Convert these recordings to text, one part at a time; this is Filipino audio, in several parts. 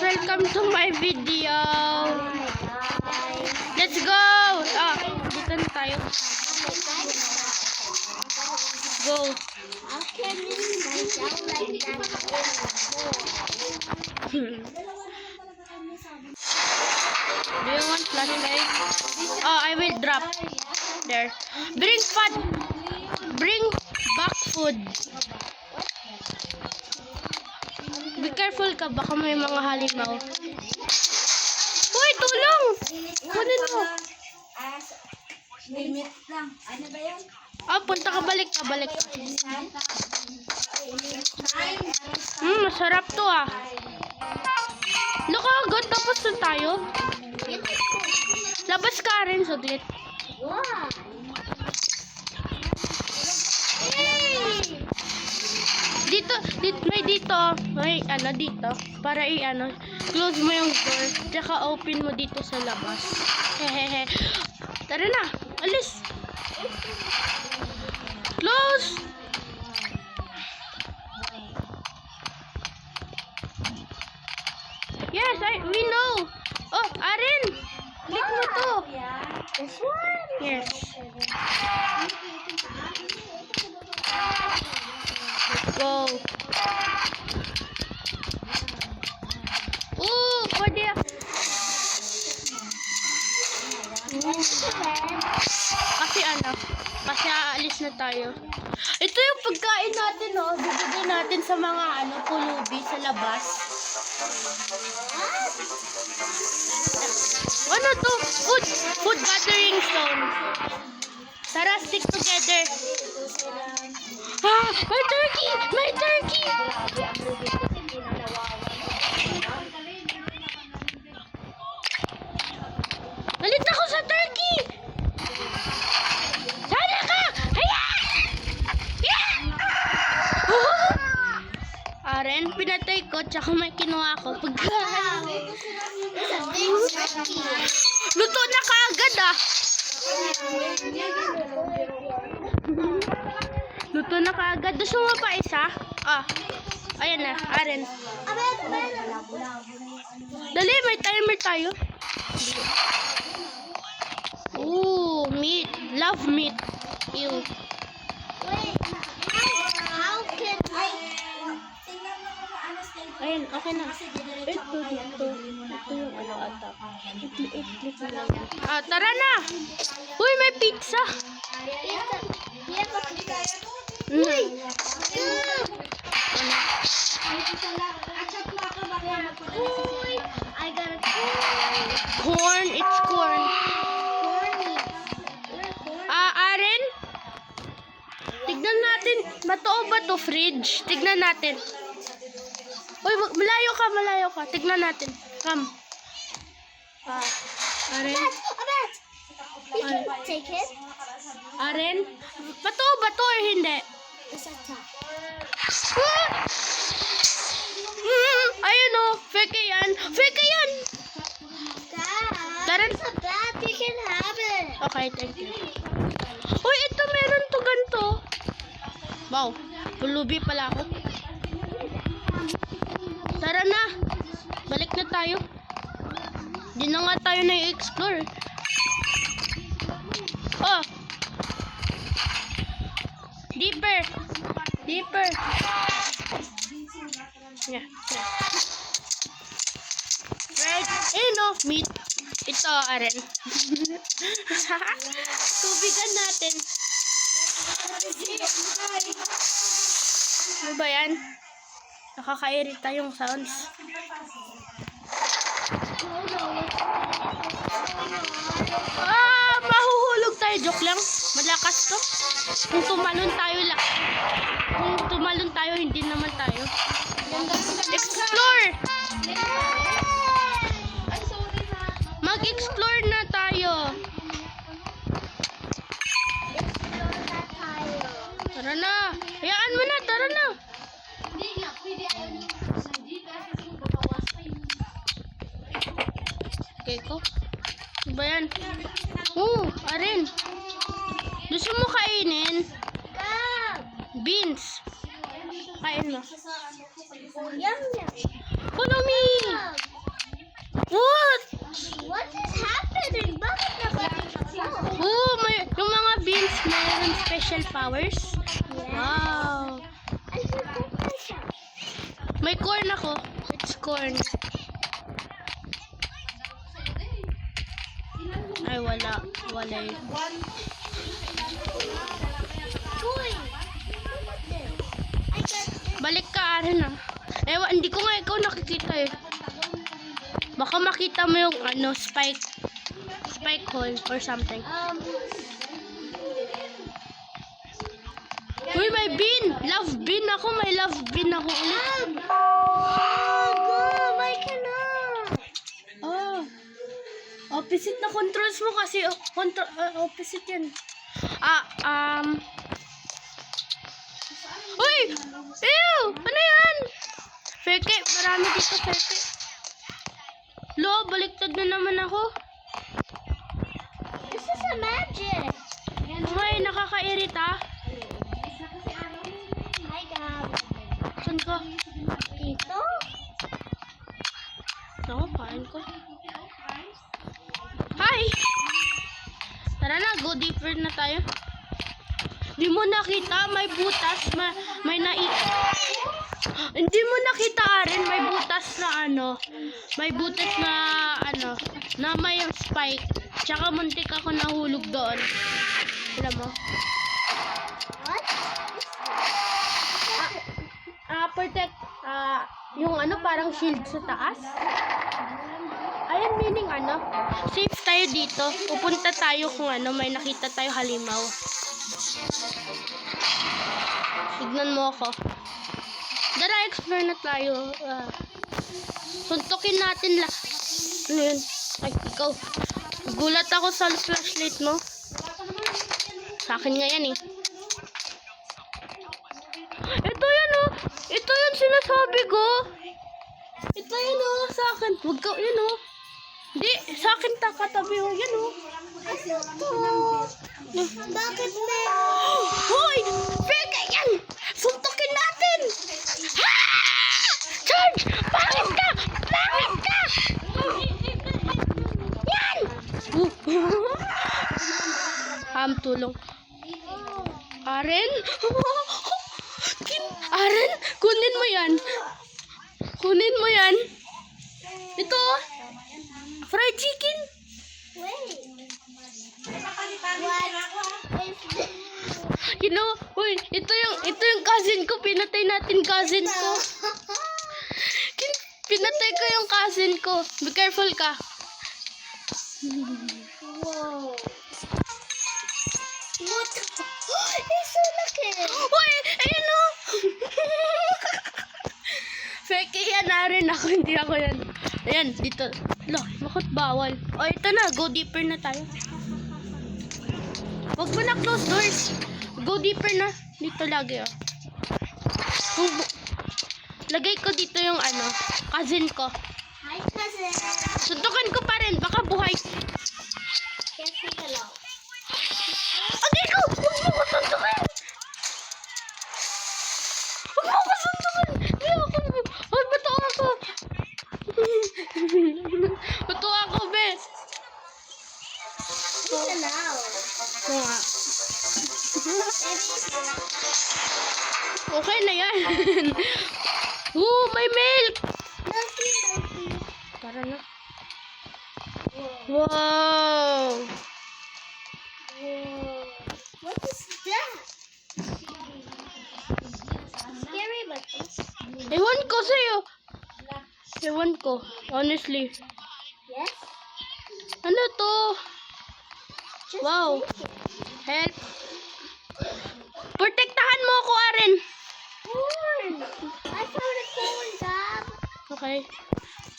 welcome to my video. Let's go. Dito na tayo. Go. Do you want flashlight? Oh, I will drop. There. Bring food. Bring back food. Be careful ka, baka may mga halimaw. Uy, tulong! Kunin mo. Limit lang. Ano ba yan? Punta ka, balik ka. Masarap to Look, agad tapos na tayo. Labas ka rin, saglit. Wow! May dito, para close mo yung door, tsaka open mo dito sa labas. Hehehe. Tara na, alis. Close. Yes, we know. Oh, Aren, click mo to. This one? Yes. Let's go. Pwede. Kasi aalis na tayo. Ito yung pagkain natin, bibigay natin sa mga pulubi sa labas. Ano to? Food gathering stone. Tara, stick together. My turkey! My turkey! Nalit ako sa turkey! Sana ka! Aren, pinatay ko, tsaka may kinuha ko. Pagkain. Luto na kaagad Luto na kaagad. Gusto mo pa isa? Ayan na, Aren. Dali, may timer tayo. Ooh, meat. Love meat. Ew. Wait, how can I... Ayan, okay na. Ito yung atak. I-click mo lang. Tara na! Uy, may pizza! Uy! I got a Corn, it's corn. Aren? Tignan natin. Matoo ba to fridge? Tignan natin. Uy, malayo ka. Tignan natin. Come. Aren? You can take it. Aren? Matoo ba to or hindi? It's a top. Ayun fake yan. Tara. It's a bat. You can have it. Okay, thank you. Uy, ito meron to ganito. Wow, pulubi pala ako. Tara na. Balik na tayo. Di na nga tayo na-explore. Deeper. Yeah. Right. Meat. Ito, Aren. Tubigan natin. Ano ba yan? Nakakairita yung sounds. Mahuhulog tayo. Joke lang. Malakas to. Kung tumalon tayo, hindi naman tayo. Explore! Mag-explore na tayo. Tara na. Hayaan mo na. Tara na. Okay ko. Ano ba yan? Aren. Gusto mo kainin? Beans. Kain mo. Yum, yum. Follow me. flowers? Wow. I should take myself. May corn ako. It's corn. Ay, wala. Wala yun. Boy, look at this. I got this. Balik ka, Aaron ah. Ewan, hindi ko nga ikaw nakikita eh. Baka makita mo yung ano, spike hole or something. Uy, may bean! Love bean ako, may love bean ako ulit. Go, my cannot. Oh. Opposite na controls mo kasi opposite yan. Uy! Ew! Ano yan? Feke, marami dito feke. Lo, baliktad na naman ako. This is a magic. Ay, nakakairita. Hi, Gab. Saan ka? Dito? Ako, kain ko. Hi! Tara na, go deeper na tayo. Di mo nakita, may butas, may hindi mo nakita rin, may butas na ano, na may spike. Tsaka muntik ako nahulog doon. Alam mo? What? Protect, yung ano, parang shield sa taas. Ayan, meaning ano, safe tayo dito. Pupunta tayo kung ano, may nakita tayo halimaw. Tignan mo ako. Dara, explore na tayo. Suntukin natin ano yun? Ay, ikaw. Gulat ako sa flashlight mo. Sa akin nga yan eh. Ito yan oh. Ito yung sinasabi ko. Ito yun oh, sa akin. Huwag ka, yun oh. Hindi, sa akin katabi oh. Yan oh. Bakit na? Hoy! Peka yan! Suntukin natin! Ha! Charge! Pangit ka! Pangit ka! Yan! Tulong. Aren? Aren, kunin mo yan. Kunin mo yan. Ito, fried chicken. Wait. What is this? You know, uy, ito yung cousin ko. Pinatay natin cousin ko. Pinatay ko yung cousin ko. Be careful ka. Whoa. What? It's so lucky. Uy, ayun o. Fake yan na rin ako. Hindi ako yan. Ayan, dito. Bakit bawal? O, ito na. Go deeper na tayo. Huwag mo na close doors. Go deeper na. Dito lagi o. Lagay ko dito yung ano, cousin ko. Hi, cousin. Suntukan ko pa rin. Baka buhay. Can't say hello. Agay ko! Huwag mo ko suntukan! Huwag mo ko suntukan! Ay, bato ako! Bato ako, be! Who's allowed? Oo nga. Okay na yan. May milk! Milky, milky. Tara na. Whoa. Wow! Whoa. What is that? Scary, but it's Ewan ko sa'yo. Ewan ko. Honestly. yes. Ano to? Just Wow. take it. Help. Protektahan mo ako, Aren. Corn. I found a corn, Dad. Okay.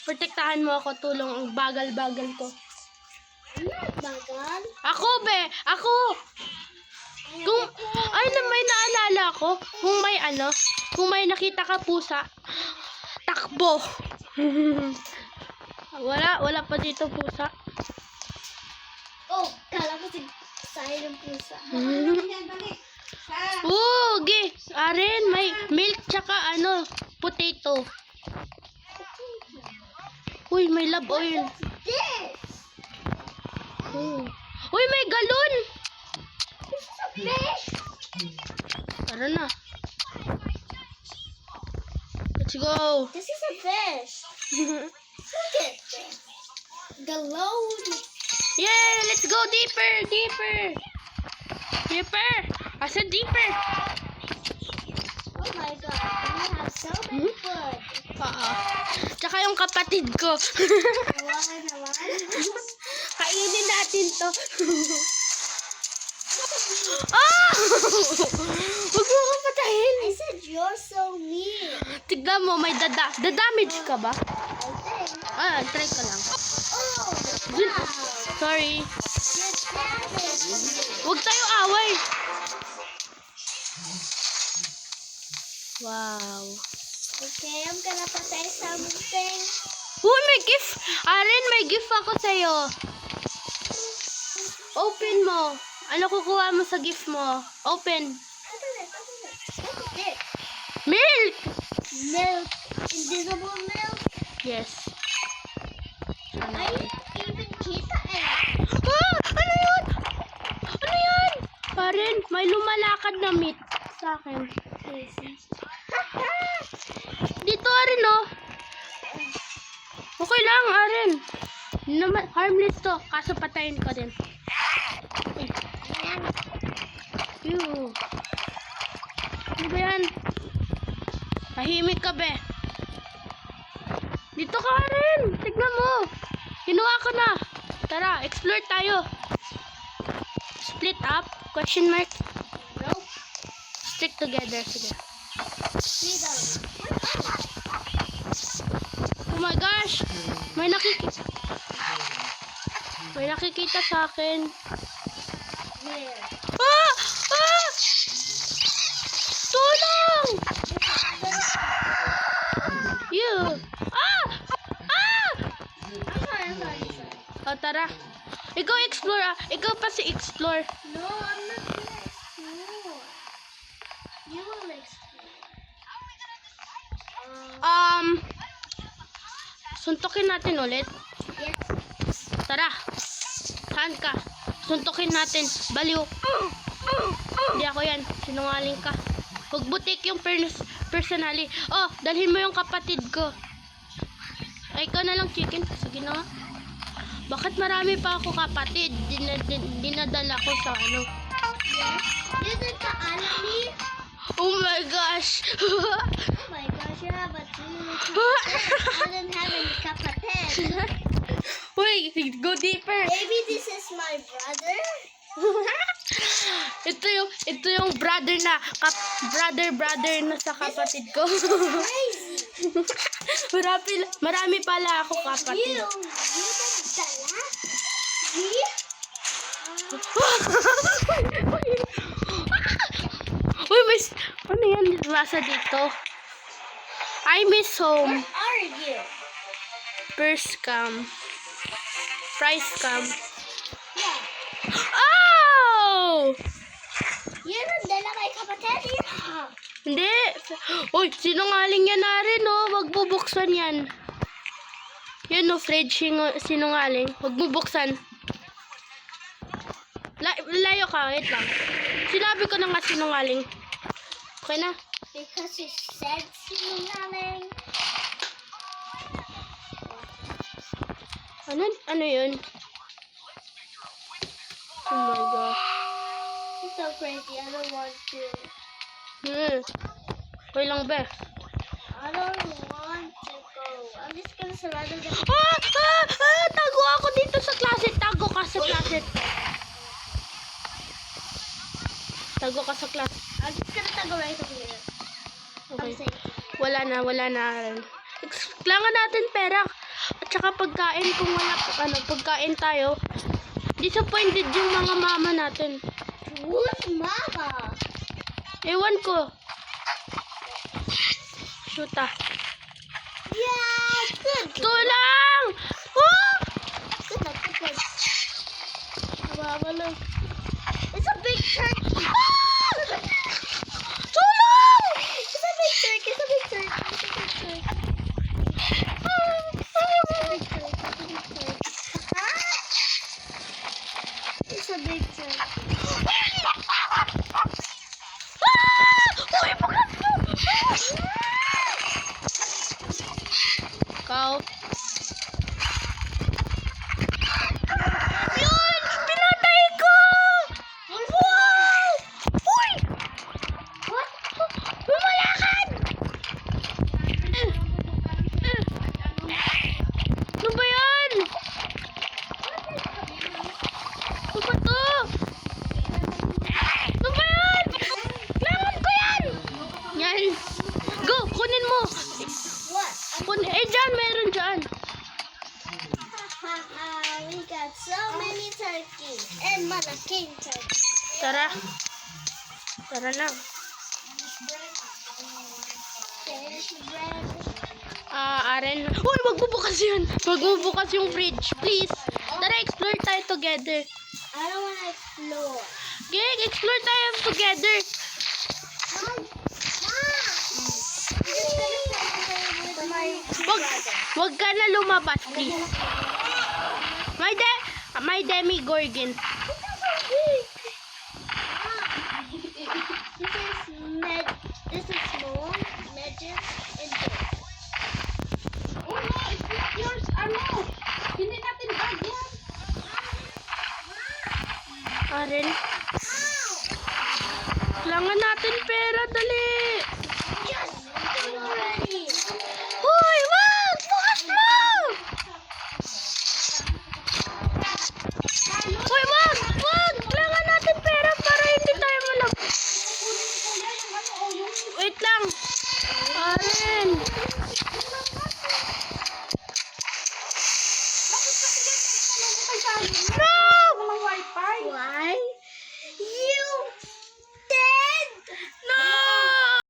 Protektahan mo ako, tulong ang bagal-bagal ko. I'm not bagal. Ako, be! Ako! Kung, ay, may naalala ko, kung may nakita ka pusa, takbo! wala pa dito pusa. Oh, kala ko sa'yo ng pusa. Okay. Aren, may milk tsaka potato. Uy, may lab oil. This. Uy, may galon! This is a fish. Tara na. Let's go. This is a fish. Look at this. The load. Yay! Let's go deeper, deeper. Deeper. I said deeper. Oh my god. We have so many food. Oo. Tsaka yung kapatid ko. Nawakan naman. Kainin natin to. Ah! Huwag mo akong patayin. I said you're so mean. Tignan mo, may damage ka ba? I think. Try ka lang. Oh, Dun- wow. Sorry. You're damaged. Huwag tayo away. Wow. Okay, I'm gonna patay something. Uy, may gift. Aren, may gift ako sa'yo. Open mo. Ano kukuha mo sa gift mo? Open. Open it, open it. Look at this. Milk! Milk. Invisible milk. Yes. I even kita it. Ah! Ano yun? Ano yun? Paren, may lumalakad na meat sa akin. Dito, Aren, oh. Okay lang, Aren. Naman, harmless to. Kaso patayin ko din. Ew. Ano ba yan? Tahimik ka, be. Dito ka, Aren. Tignan mo. Kinuha ko na. Tara, explore tayo. Split up? Question mark? Nope. Stick together. Sige. We don't. Oh my gosh! May nakikita sa akin. Where? Ah! Ah! Tulong! You! Ah! Ah! I'm sorry. O, tara. Ikaw explore, ah. Ikaw pa si explore. No, I'm not gonna explore. You will explore. Suntukin natin ulit. Yes. Tara. Saan ka? Suntukin natin. Baliw. Hindi ako yan. Sinungaling ka. Huwag butik yung personally. Oh, dalhin mo yung kapatid ko. Ay, ikaw na lang, chicken. Sige na nga. Bakit marami pa ako kapatid? Dinadala ko sa ano. Yes. You did the enemy. Oh my gosh. Oh my gosh, you have a two. I don't have any kapatid. Wait, go deeper. Maybe this is my brother. ito yung brother na brother na sa kapatid ko. Crazy. marami pala ako kapatid. You dala? Me? Uy, ano yan? Nasa dito. I miss home. Where are you? First scam. Price scam. Yeah. Oh! You don't dala kay kapatid? Yeah. Hindi. Uy, sinungaling yan na rin, oh. Wag bubuksan yan. Yun, no, Fred, sinungaling. Wag bubuksan. Layo ka, wait lang. Sinabi ko na nga sinungaling. Okay na? Because you said sinungaling. Ano yun? Oh my God. It's so crazy. I don't want to. Okay lang, be. I don't want to go. I'm just gonna surrender the. Tago ako dito sa closet. Tago ka sa closet. Tago ka sa closet. I'm just gonna tago right over here. Okay. I'm safe. Wala na. Kailangan natin pera. At saka pagkain kung wala, pagkain tayo. Disappointed yung mga mama natin. Who's mama? Ewan ko. Shoot ah. Yeah, good. Tulang! Oh! Good. Nawawala. It's a big turkey. Tulang! It's a big turkey. It's a big turkey. It's a big turkey. It's a big turkey. ikaw. Yun! Pinatay ko! Wow! Uy! What? Lumalakad! Ano ba yan? Ano ba to? Ano ba yan? Kailangan ko yan! Yan. Go! Kunin mo! What? Dyan! Meron dyan! We got so many turkeys and malaking turkeys. Tara. Tara na. Fish bread. Aren. Uy, wag mo bukas yun. Wag mo bukas yung fridge. Please. Tara, explore tayo together. I don't want to explore. Gig, explore tayo together. Mom! I'm just gonna play with my Wag, brother. wag ka na lumabas, please. May Demigorgon. This is small, medium, and big. Oh no, it's not yours. Ano? Hindi natin bag yan. Aren. Kailangan natin pera, dali. Just do it already. Hoy, wag! Bukas mo! Hoy, wag! Wag! Kailangan natin pera para hindi tayo malag... Wait lang. Aren. No!